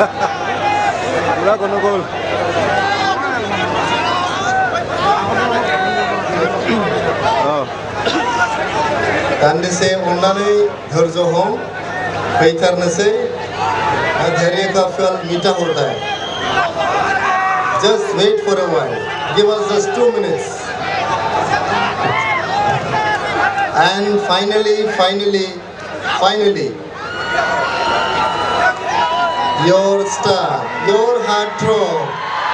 पूरा गंडगोल दान्दिसे अन्नानै धैर्य हम फैथारनोसै धैर्य का फल मीठा होता है just wait for a while give us just 2 minutes and finally your star your heartthrob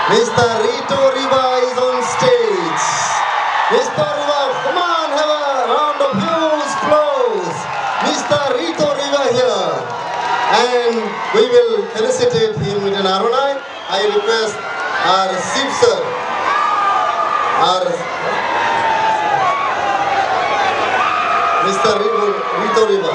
Mr. Rito Riba is on stage. Mr. Riba, come on, have a round of huge applause. Mr. Rito Riba here. And we will felicitate him with an Arunai. I request our Chief Sir, our Mr. Rito Riba.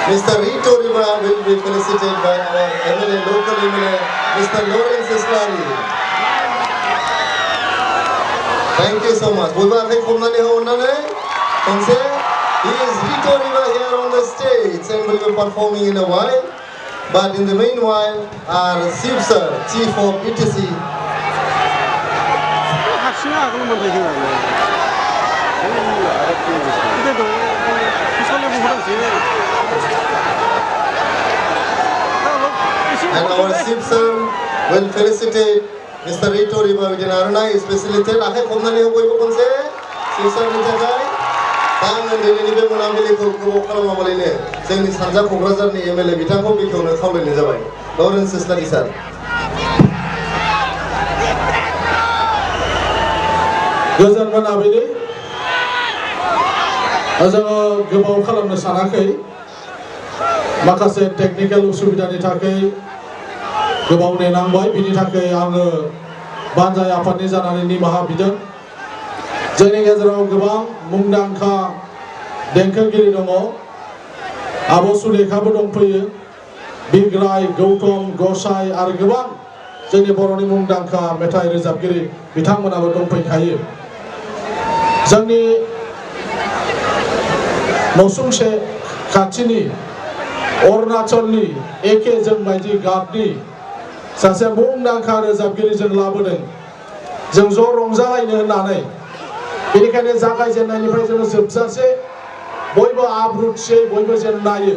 Mr. Rito Riba will be felicitated by our MLA, local MLA, Mr. Lawrence Islari. Thank you so much. He is Rito Riba here on the stage and will be performing in a while. But in the meanwhile, our Chief Sir, Chief of BTC. And our Chief Sir will felicitate Mr. Rito Riba with an Arunai, especially Ted. I have come to know you can say, Chief Sir, Nitakai. Tang and Delivery Monamili Kokamaline, saying Sanja Kokrajhar ni MLA Bitako become a common Nizawai. Lawrence Islari sir. Gazan Manabili as a Gabon Kalam Sanake Makase technical Subidani Take Gabon Namboy, Binitake, Ang Banzai Apanizan and Nimaha Bidan. Joining as around Gabon, Mungdanka, Denkagiri Nomo, Abosule Kabodon Puye, Big Rai, Gautom, Gosai, Argaban, Jenny Boroni Mungdanka, Metai Rizabgiri, Bitamana Dompe Kaye. Zani Nosumshe Kachini, Ornacholni, Eke Zangmaji Gabni, Sasa Mungdanka Rizabgiri Zanglaboden, Zangzor Romzai Nane. बेनिखायनो जागायजेननायनिफ्राय जोङो जोबजासे बयबो आब्रुथियै बयबो जेन नायो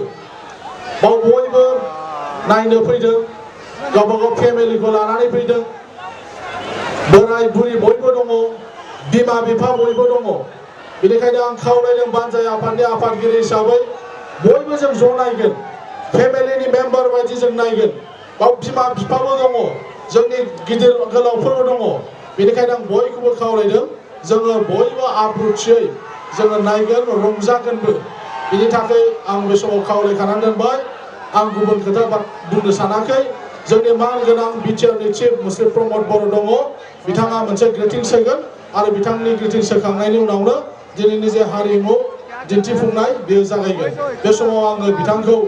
बाव बयबो नायनो फैदों गावबा गाव फेमिलिखौ लानानै फैदों बोराय बुरि बयबो दङ बिमा बिफा बयबो दङ बेनिखायनो आं खावलायदों बानजाय आफादनि आफादगिरि हिसाबै बयबो जों ज' नायगोन फेमिलिनि मेम्बार बायदि जों नायगोन बाव बिमा बिफाबो दङ जोंनि गिदिर गोलावफोरबो दङ बेनिखायनो आं बयखौबो खावलायदों जोङो बयबो आब्रुथियै जोङो नायगोन रंजागोनबो बिनि थाखाय आं बे समाव खावलायखानानै दोनबाय आं गुबुन खोथा बुंनो सानाखै जोंनि मानगोनां बिटिआरनि चिफ मुस्लिम प्रमद बर' दङ बिथाङा मोनसे ग्रिटिंस होगोन आरो बिथांनि ग्रिटिंस होखांनायनि उनावनो दिनैनि जे हारिमु दिन्थिफुंनाय बेयो जागायगोन बे समाव आङो बिथांखौ